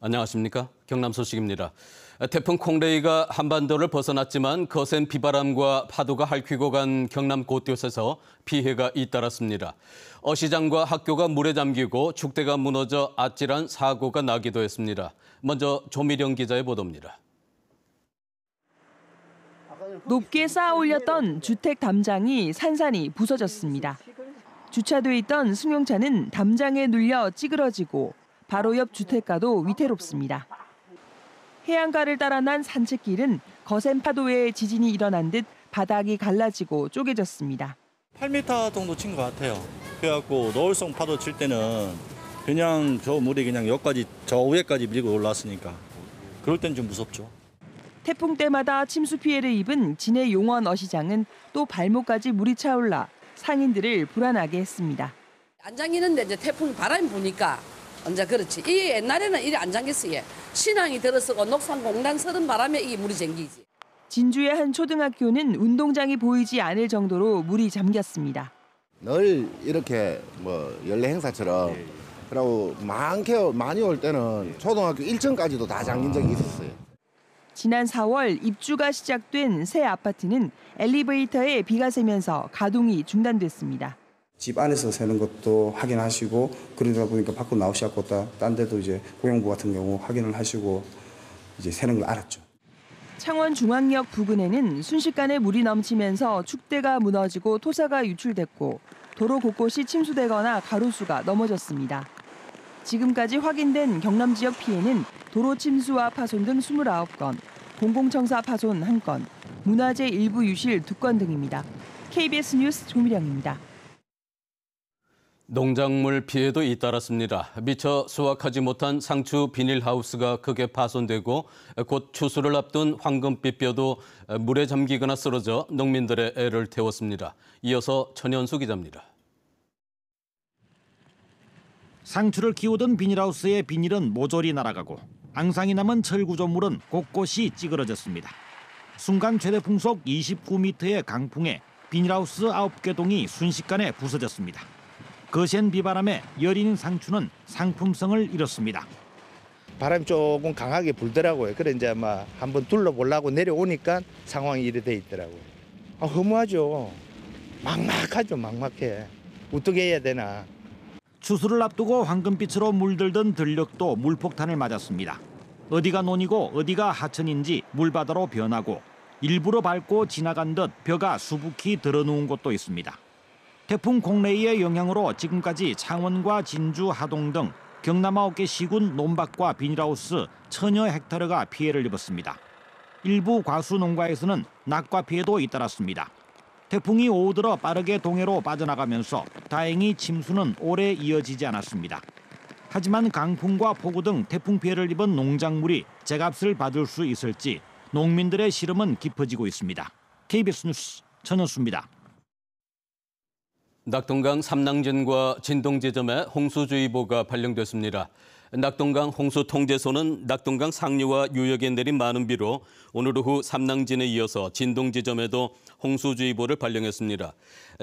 안녕하십니까? 경남 소식입니다. 태풍 콩레이가 한반도를 벗어났지만 거센 비바람과 파도가 핥히고 간 경남 곳곳에서 피해가 잇따랐습니다. 어시장과 학교가 물에 잠기고 축대가 무너져 아찔한 사고가 나기도 했습니다. 먼저 조미령 기자의 보도입니다. 높게 쌓아 올렸던 주택 담장이 산산이 부서졌습니다. 주차돼 있던 승용차는 담장에 눌려 찌그러지고 바로 옆 주택가도 위태롭습니다. 해안가를 따라 난 산책길은 거센 파도에 지진이 일어난 듯 바닥이 갈라지고 쪼개졌습니다. 8m 정도 친 것 같아요. 그래갖고 노을성 파도 칠 때는 그냥 저 물이 그냥 여기까지 저 위에까지 밀고 올라왔으니까 그럴 땐 좀 무섭죠. 태풍 때마다 침수 피해를 입은 진해 용원 어시장은 또 발목까지 물이 차올라 상인들을 불안하게 했습니다. 안 잠기는데 이제 태풍 바람이 부니까 언제 그렇지. 이 옛날에는 이래 안 잠겼어요. 신앙이 들어서고 녹산 공단 서른 바람에 이 물이 잠기지. 진주의 한 초등학교는 운동장이 보이지 않을 정도로 물이 잠겼습니다. 늘 이렇게 연례 행사처럼 그리고 많이 올 때는 초등학교 1층까지도 다 잠긴 적이 있었어요. 지난 4월 입주가 시작된 새 아파트는 엘리베이터에 비가 새면서 가동이 중단됐습니다. 집 안에서 새는 것도 확인하시고 그러다 보니까 밖으로 나오셔 갖고 딴 데도 이제 고용부 같은 경우 확인을 하시고 이제 새는 걸 알았죠. 창원중앙역 부근에는 순식간에 물이 넘치면서 축대가 무너지고 토사가 유출됐고 도로 곳곳이 침수되거나 가로수가 넘어졌습니다. 지금까지 확인된 경남 지역 피해는 도로 침수와 파손 등 29건, 공공청사 파손 1건, 문화재 일부 유실 2건 등입니다. KBS 뉴스 조미령입니다. 농작물 피해도 잇따랐습니다. 미처 수확하지 못한 상추 비닐하우스가 크게 파손되고 곧 추수를 앞둔 황금빛 뼈도 물에 잠기거나 쓰러져 농민들의 애를 태웠습니다. 이어서 천현수 기자입니다. 상추를 키우던 비닐하우스의 비닐은 모조리 날아가고 앙상이 남은 철구조물은 곳곳이 찌그러졌습니다. 순간 최대 풍속 29m의 강풍에 비닐하우스 9개 동이 순식간에 부서졌습니다. 거센 비바람에 여린 상추는 상품성을 잃었습니다. 바람이 조금 강하게 불더라고요. 그래 이제 막 한번 둘러보려고 내려오니까 상황이 이래 돼 있더라고요. 허무하죠. 막막하죠. 막막해. 어떻게 해야 되나. 추수를 앞두고 황금빛으로 물들던 들녘도 물폭탄을 맞았습니다. 어디가 논이고 어디가 하천인지 물바다로 변하고 일부러 밟고 지나간 듯 벼가 수북히 드러누운 곳도 있습니다. 태풍 콩레이의 영향으로 지금까지 창원과 진주, 하동 등 경남 9개 시군 논밭과 비닐하우스 1000여 헥타르가 피해를 입었습니다. 일부 과수 농가에서는 낙과 피해도 잇따랐습니다. 태풍이 오후 들어 빠르게 동해로 빠져나가면서 다행히 침수는 오래 이어지지 않았습니다. 하지만 강풍과 폭우 등 태풍 피해를 입은 농작물이 제값을 받을 수 있을지 농민들의 시름은 깊어지고 있습니다. KBS 뉴스 천현수입니다. 낙동강 삼낭진과 진동지점에 홍수주의보가 발령됐습니다. 낙동강 홍수통제소는 낙동강 상류와 유역에 내린 많은 비로 오늘 오후 삼낭진에 이어서 진동지점에도 홍수주의보를 발령했습니다.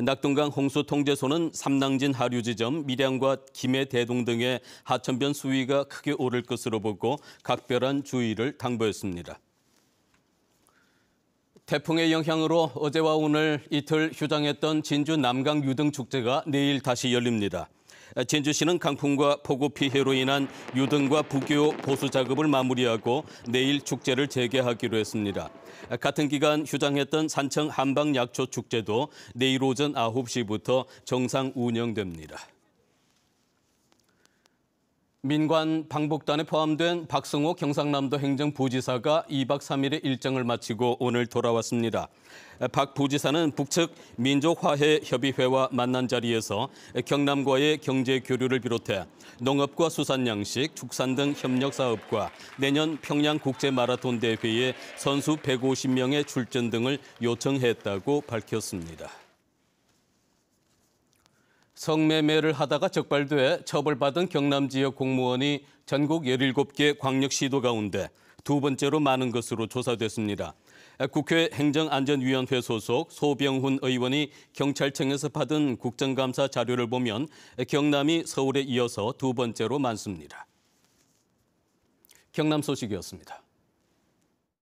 낙동강 홍수통제소는 삼낭진 하류지점, 밀양과 김해 대동 등의 하천변 수위가 크게 오를 것으로 보고 각별한 주의를 당부했습니다. 태풍의 영향으로 어제와 오늘 이틀 휴장했던 진주 남강 유등축제가 내일 다시 열립니다. 진주시는 강풍과 폭우 피해로 인한 유등과 부교 보수 작업을 마무리하고 내일 축제를 재개하기로 했습니다. 같은 기간 휴장했던 산청 한방약초축제도 내일 오전 9시부터 정상 운영됩니다. 민관 방북단에 포함된 박승호 경상남도 행정부지사가 2박 3일의 일정을 마치고 오늘 돌아왔습니다. 박 부지사는 북측 민족화해협의회와 만난 자리에서 경남과의 경제 교류를 비롯해 농업과 수산양식, 축산 등 협력 사업과 내년 평양 국제마라톤 대회에 선수 150명의 출전 등을 요청했다고 밝혔습니다. 성매매를 하다가 적발돼 처벌받은 경남 지역 공무원이 전국 17개 광역시도 가운데 두 번째로 많은 것으로 조사됐습니다. 국회 행정안전위원회 소속 소병훈 의원이 경찰청에서 받은 국정감사 자료를 보면 경남이 서울에 이어서 두 번째로 많습니다. 경남 소식이었습니다.